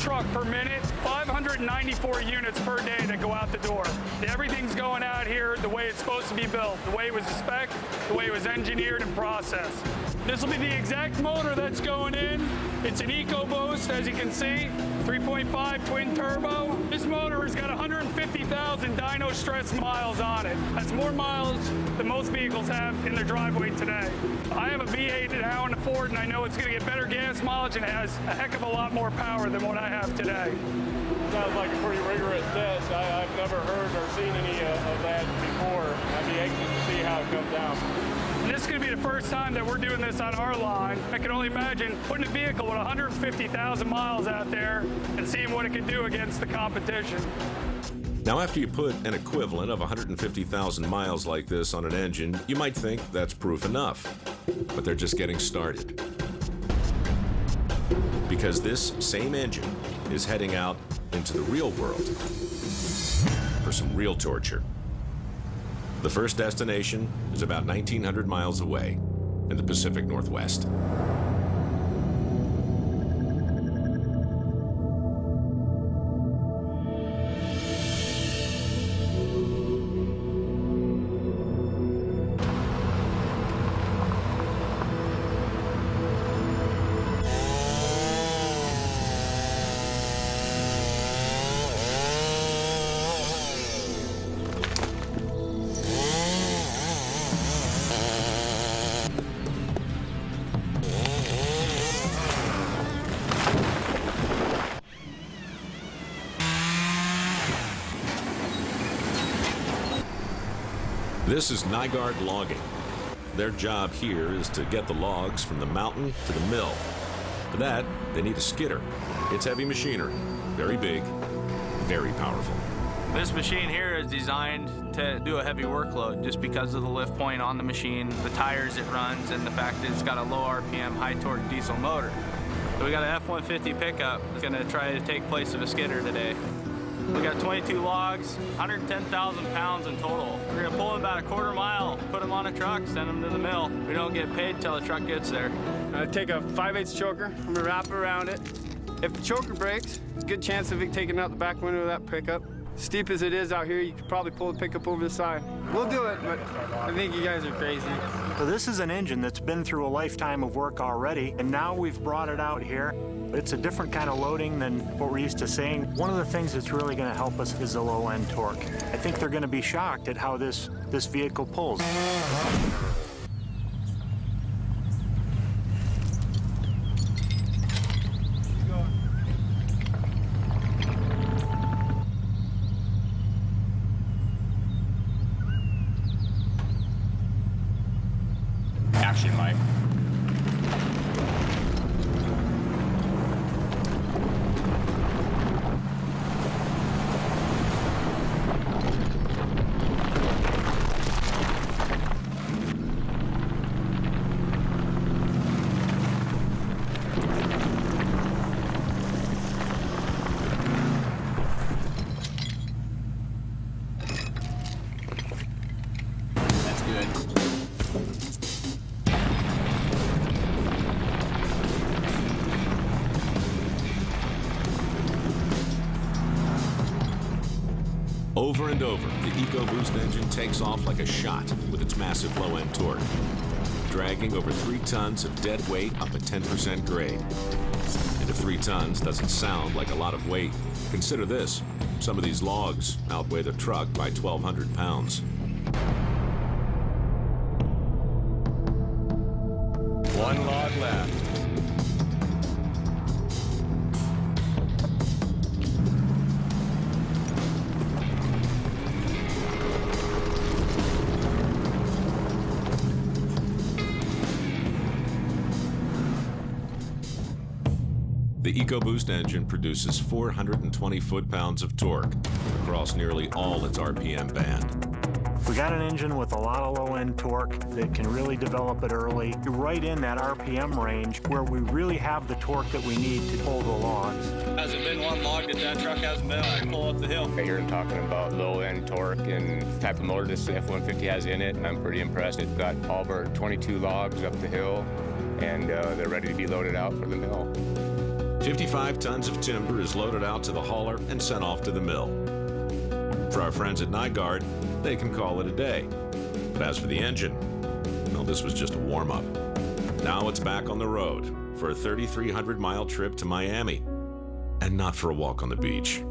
truck per minute, 594 units per day that go out the door. Everything's going out here the way it's supposed to be built, the way it was spec'd, the way it was engineered and processed. This will be the exact motor that's going in. It's an EcoBoost, as you can see, 3.5 twin turbo. This motor has got 150,000 dyno stress miles on it. That's more miles than most vehicles have in their driveway today. I have a V8 now in the Ford, and I know it's going to get better gas mileage and it has a heck of a lot more power than what I have today. Sounds like a pretty rigorous test. I've never heard or seen any of that before. I'd be anxious to see how it comes out. And this is going to be the first time that we're doing this on our line. I can only imagine putting a vehicle with 150,000 miles out there and seeing what it can do against the competition. Now, after you put an equivalent of 150,000 miles like this on an engine, you might think that's proof enough. But they're just getting started. Because this same engine is heading out into the real world for some real torture. The first destination is about 1,900 miles away in the Pacific Northwest. This is Nygaard Logging. Their job here is to get the logs from the mountain to the mill. For that, they need a skidder. It's heavy machinery, very big, very powerful. This machine here is designed to do a heavy workload just because of the lift point on the machine, the tires it runs, and the fact that it's got a low RPM, high torque diesel motor. So we got an F-150 pickup that's going to try to take place of a skidder today. We got 22 logs, 110,000 pounds in total. We're gonna pull them about a quarter mile, put them on a truck, send them to the mill. We don't get paid till the truck gets there. I'm gonna take a 5/8 choker, I'm gonna wrap it around it. If the choker breaks, there's a good chance of it taking out the back window of that pickup. Steep as it is out here, you could probably pull the pickup over the side. We'll do it, but I think you guys are crazy. So this is an engine that's been through a lifetime of work already, and now we've brought it out here. It's a different kind of loading than what we're used to seeing. One of the things that's really going to help us is the low-end torque. I think they're going to be shocked at how this vehicle pulls. Action, Mike. Over and over, the EcoBoost engine takes off like a shot with its massive low-end torque, dragging over 3 tons of dead weight up a 10% grade. And if 3 tons doesn't sound like a lot of weight, consider this. Some of these logs outweigh the truck by 1,200 pounds. One log left. The EcoBoost engine produces 420 foot-pounds of torque across nearly all its RPM band. We got an engine with a lot of low-end torque that can really develop it early, right in that RPM range where we really have the torque that we need to pull the logs. Hasn't been one log that truck hasn't been on to pull up the hill. I hear him talking about low-end torque and the type of motor this F-150 has in it, and I'm pretty impressed. It's got all of our 22 logs up the hill, and they're ready to be loaded out for the mill. 55 tons of timber is loaded out to the hauler and sent off to the mill. For our friends at Nygaard, they can call it a day. But as for the engine, well, this was just a warm-up. Now it's back on the road for a 3,300-mile trip to Miami, and not for a walk on the beach.